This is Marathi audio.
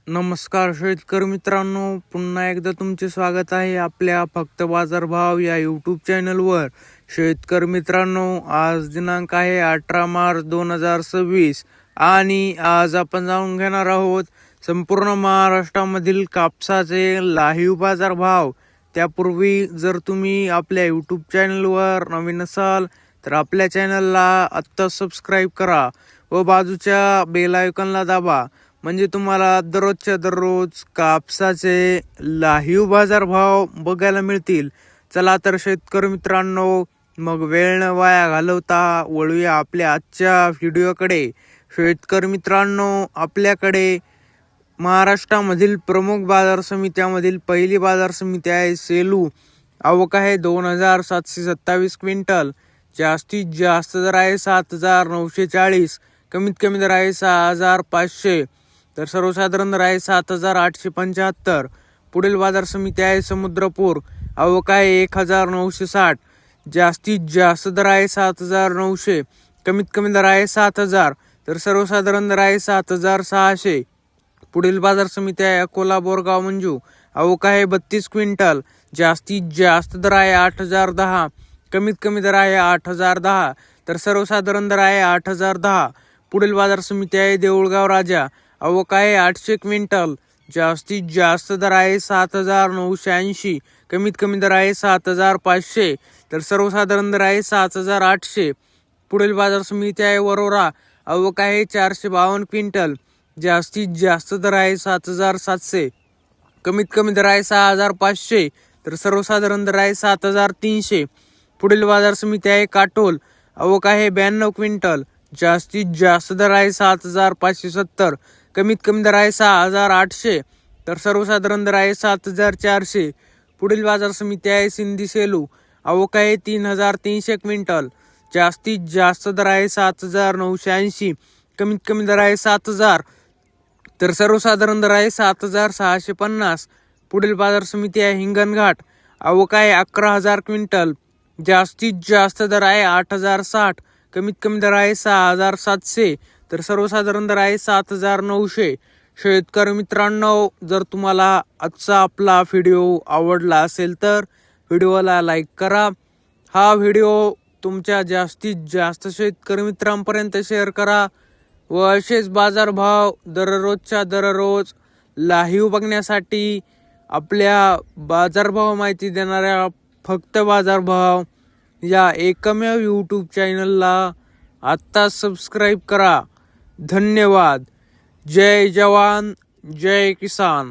नमस्कार शेतकरी मित्रांनो, पुन्हा एकदा तुमचे स्वागत आहे आपल्या फक्त बाजारभाव या यूट्यूब चॅनलवर. शेतकरी मित्रांनो, आज दिनांक आहे 18 मार्च 2026 आणि आज आपण जाणून घेणार आहोत संपूर्ण महाराष्ट्रामधील कापसाचे लाईव्ह बाजारभाव. त्यापूर्वी जर तुम्ही आपल्या यूट्यूब चॅनलवर नवीन असाल तर आपल्या चॅनलला आत्ता सबस्क्राईब करा व बाजूच्या बेल आयकॉनला दाबा, म्हणजे तुम्हाला दररोजच्या दररोज कापसाचे लाईव्ह बाजारभाव बघायला मिळतील. चला तर शेतकरी मित्रांनो, मग वेळ न वाया घालवता वळूया आपल्या आजच्या व्हिडिओकडे. शेतकरी मित्रांनो, आपल्याकडे महाराष्ट्रामधील प्रमुख बाजार समित्यामधील पहिली बाजार समिती आहे सेलू. आवक आहे 2727 क्विंटल. जास्तीत जास्त दर आहे 7940, कमीत कमी दर आहे 6500, तर सर्वसाधारण दर आहे 7875. पुढील बाजार समिती आहे समुद्रपूर. आवक आहे 1960, जास्तीत जास्त दर आहे 7900, कमीत कमी दर आहे 7000, तर सर्वसाधारण दर आहे 7600. पुढील बाजार समिती आहे अकोला बोरगाव मंजू. आवक आहे 32 क्विंटल. जास्तीत जास्त दर आहे 8010, कमीत कमी दर आहे 8010, तर सर्वसाधारण दर आहे 8010. पुढील बाजार समिती आहे देऊळगाव राजा. आवक आहे 800 क्विंटल. जास्तीत जास्त दर आहे 7980, कमीत कमी दर आहे 7500, तर सर्वसाधारण दर आहे 7800. पुढील बाजार समिती आहे वरोरा. आवक आहे 452 क्विंटल. जास्तीत जास्त दर आहे 7700, कमीत कमी दर आहे 6500, तर सर्वसाधारण दर आहे 7300. पुढील बाजार समिती आहे काटोल. आवक आहे 92 क्विंटल. जास्तीत जास्त दर आहे 7570, कमीत कमी दर आहे 6800, तर सर्वसाधारण दर आहे 7400. पुढील बाजार समिती आहे सिंधी सेलू. आवक आहे 3300 क्विंटल. जास्तीत जास्त दर आहे 7980, कमीत कमी दर आहे 7000, तर सर्वसाधारण दर आहे 7650. पुढील बाजार समिती आहे हिंगणघाट. आवक आहे 11000 क्विंटल. जास्तीत जास्त दर आहे 8060, कमीत कमी दर आहे 6700, तर सर्वसाधारण दर आहे 7900. शेतकरी मित्रांनो, जर तुम्हाला आजचा आपला व्हिडिओ आवडला असेल तर व्हिडिओला लाईक करा. हा व्हिडिओ तुमच्या जास्तीत जास्त शेतकरी मित्रांपर्यंत शेअर करा व असेच बाजारभाव दररोजच्या दररोज लाईव्ह बघण्यासाठी आपल्या बाजारभाव माहिती देणाऱ्या फक्त बाजारभाव या एकमेव यूट्यूब चॅनलला आत्ता सबस्क्राईब करा. धन्यवाद. जय जवान, जय किसान.